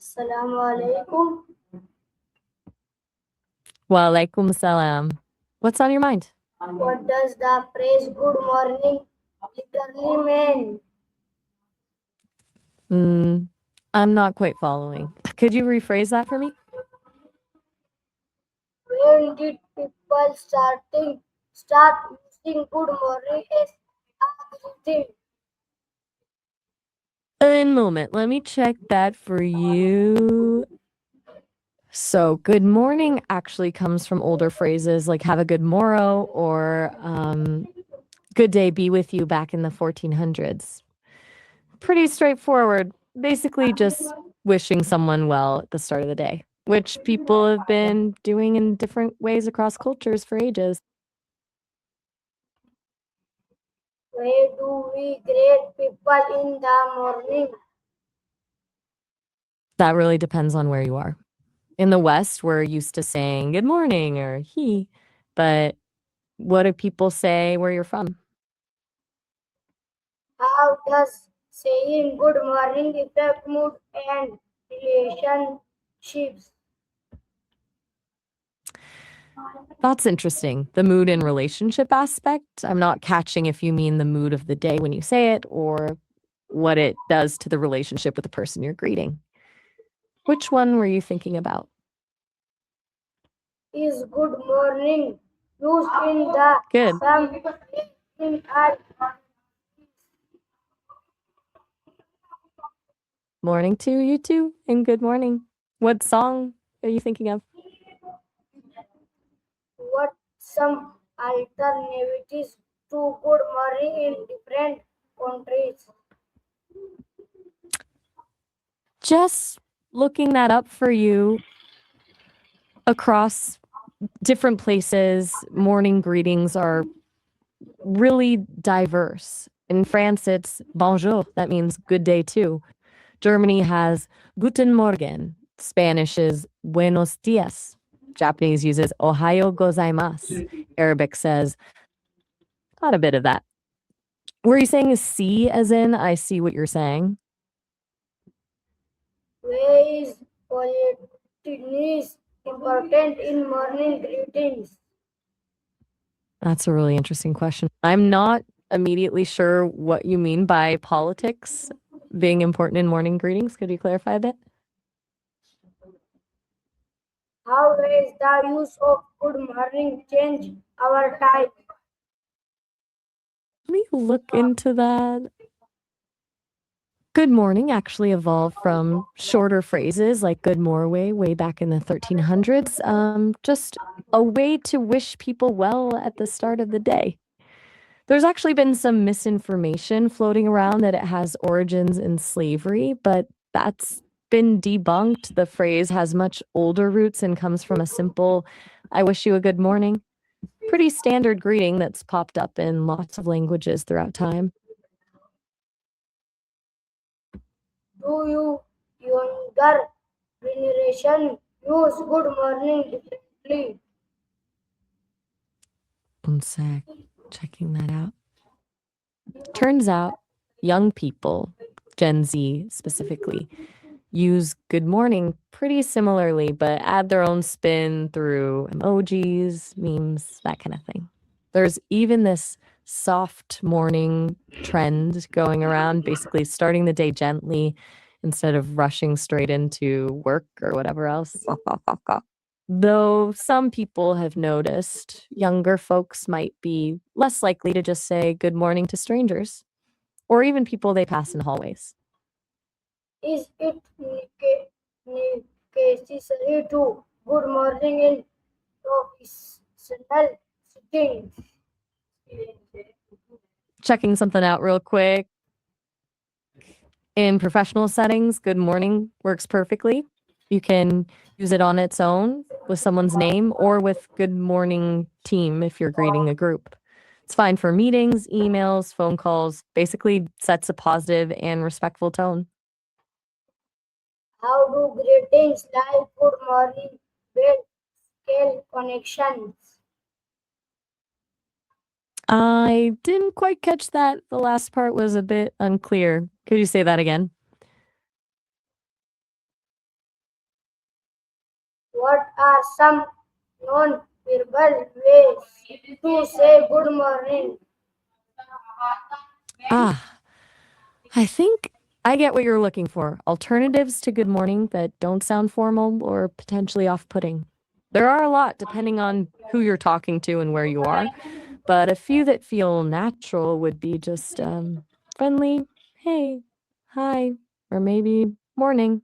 Assalamu alaikum. Wa alaikum salam. What's on your mind? What does the phrase good morning literally mean? I'm not quite following. Could you rephrase that for me? When did people start using good morning as a greeting? In a moment. Let me check that for you. So, good morning actually comes from older phrases like have a good morrow or good day be with you back in the 1400s. Pretty straightforward. Basically, just wishing someone well at the start of the day, which people have been doing in different ways across cultures for ages. Where do we greet people in the morning? That really depends on where you are. In the West, we're used to saying good morning or he, but what do people say where you're from? How does saying good morning affect mood and relationships? That's interesting. The mood and relationship aspect. I'm not catching if you mean the mood of the day when you say it or what it does to the relationship with the person you're greeting. Which one were you thinking about? Is good morning used in the Good. some in art? Morning to you too, and good morning. What song are you thinking of? What some alternatives to good morning in different countries? Just looking that up for you across different places, morning greetings are really diverse. In France, it's bonjour. That means good day too. Germany has guten Morgen. Spanish is buenos dias. Japanese uses ohayo gozaimasu. Arabic says, got a bit of that. Were you saying see as in I see what you're saying? Where is politeness important in morning greetings? That's a really interesting question. I'm not immediately sure what you mean by politics being important in morning greetings. Could you clarify a bit? How has the use of good morning changed our time? Let me look into that. Good morning actually evolved from shorter phrases like good morway way back in the 1300s, just a way to wish people well at the start of the day. There's actually been some misinformation floating around that it has origins in slavery, but that's been debunked. The phrase has much older roots and comes from a simple, I wish you a good morning. Pretty standard greeting that's popped up in lots of languages throughout time. Do you younger generation use good morning differently? One sec, checking that out. Turns out young people, Gen Z specifically, use good morning pretty similarly, but add their own spin through emojis, memes, that kind of thing. There's even this soft morning trend going around, basically starting the day gently instead of rushing straight into work or whatever else. Though some people have noticed younger folks might be less likely to just say good morning to strangers or even people they pass in hallways. Is it necessary to good morning in professional settings? Checking something out real quick. In professional settings, good morning works perfectly. You can use it on its own with someone's name or with good morning team if you're greeting a group. It's fine for meetings, emails, phone calls, basically sets a positive and respectful tone. How do greetings like good morning build scale connections? I didn't quite catch that. The last part was a bit unclear. Could you say that again? What are some non-verbal ways to say good morning? Ah, I think I get what you're looking for. Alternatives to good morning that don't sound formal or potentially off putting. There are a lot depending on who you're talking to and where you are, but a few that feel natural would be just friendly, hey, hi, or maybe morning.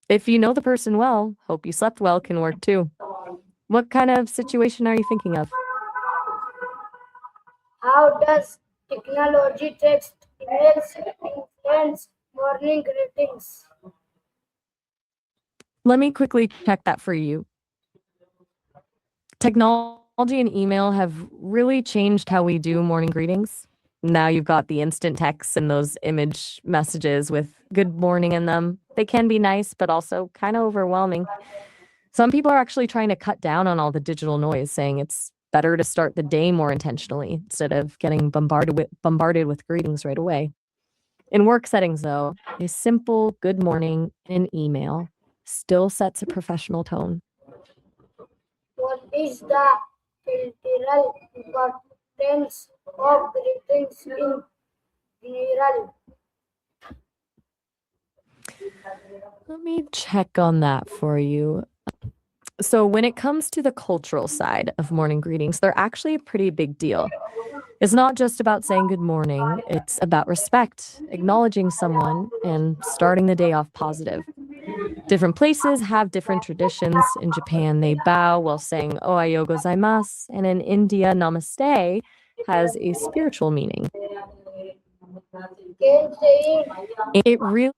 If you know the person well, hope you slept well can work too. What kind of situation are you thinking of? How does technology text emails influence morning greetings? Let me quickly check that for you. Technology and email have really changed how we do morning greetings. Now you've got the instant texts and those image messages with good morning in them. They can be nice, but also kind of overwhelming. Some people are actually trying to cut down on all the digital noise, saying it's better to start the day more intentionally instead of getting bombarded with greetings right away. In work settings, though, a simple good morning in an email still sets a professional tone. What is the cultural importance of greetings in general? Let me check on that for you. So, when it comes to the cultural side of morning greetings, they're actually a pretty big deal. It's not just about saying good morning, it's about respect, acknowledging someone, and starting the day off positive. Different places have different traditions. In Japan, they bow while saying Ohayo gozaimasu, and in India, Namaste has a spiritual meaning. Can saying It really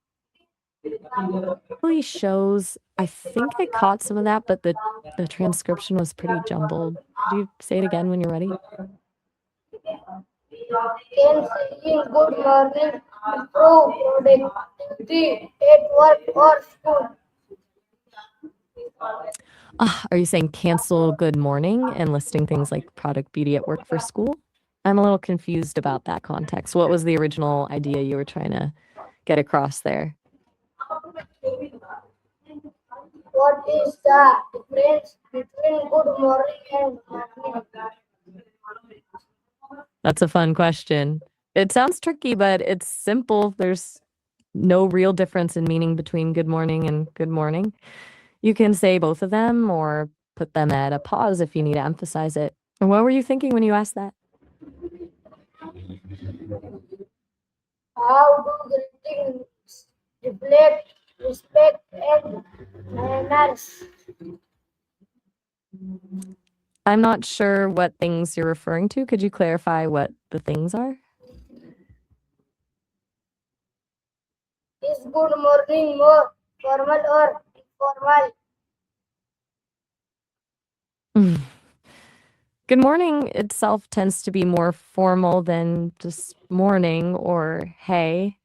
shows, I think I caught some of that, but the transcription was pretty jumbled. Could you say it again when you're ready? can saying good morning improve productivity at work or school? Are you saying cancel good morning and listing things like product beauty at work for school? I'm a little confused about that context. What was the original idea you were trying to get across there? What is the difference between good morning and morning? That's a fun question. It sounds tricky, but it's simple. There's no real difference in meaning between good morning and good morning. You can say both of them or put them at a pause if you need to emphasize it. What were you thinking when you asked that? How do greetings reflect respect and manners? I'm not sure what things you're referring to. Could you clarify what the things are? Is good morning more formal or informal? Mm. Good morning itself tends to be more formal than just morning or hey.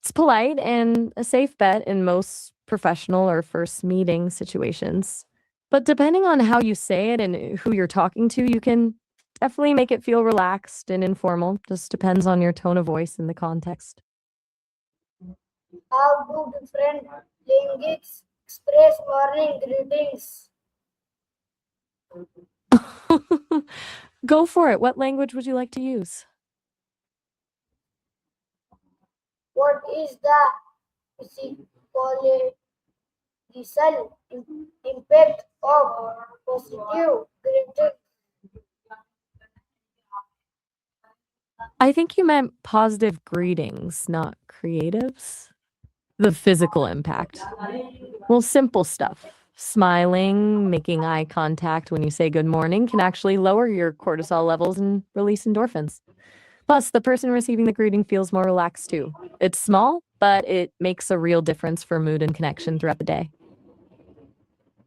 It's polite and a safe bet in most professional or first meeting situations. But depending on how you say it and who you're talking to, you can definitely make it feel relaxed and informal. Just depends on your tone of voice and the context. How do different languages express morning greetings? Go for it. What language would you like to use? What is the psychological impact of positive greeting? I think you meant positive greetings, not creatives. The physical impact. Well, simple stuff. Smiling, making eye contact when you say good morning can actually lower your cortisol levels and release endorphins. Plus, the person receiving the greeting feels more relaxed too. It's small, but it makes a real difference for mood and connection throughout the day.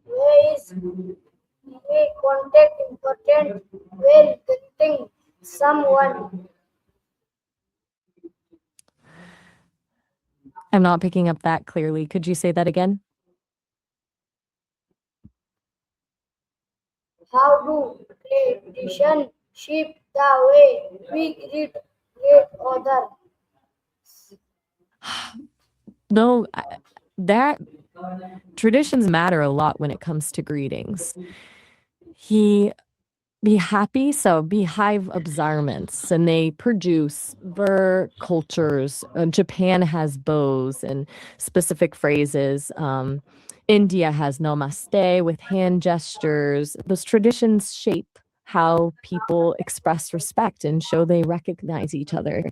Where is eye contact important when greeting someone? I'm not picking up that clearly. Could you say that again? How do tradition shape the way we greet others? No, that. Traditions matter a lot when it comes to greetings. He be happy, so beehive observance, and they produce ver cultures. Japan has bows and specific phrases. India has namaste with hand gestures. Those traditions shape how people express respect and show they recognize each other.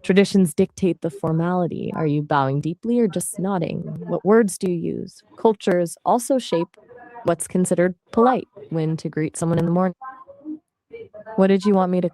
Traditions dictate the formality. Are you bowing deeply or just nodding? What words do you use? Cultures also shape what's considered polite when to greet someone in the morning. What did you want me to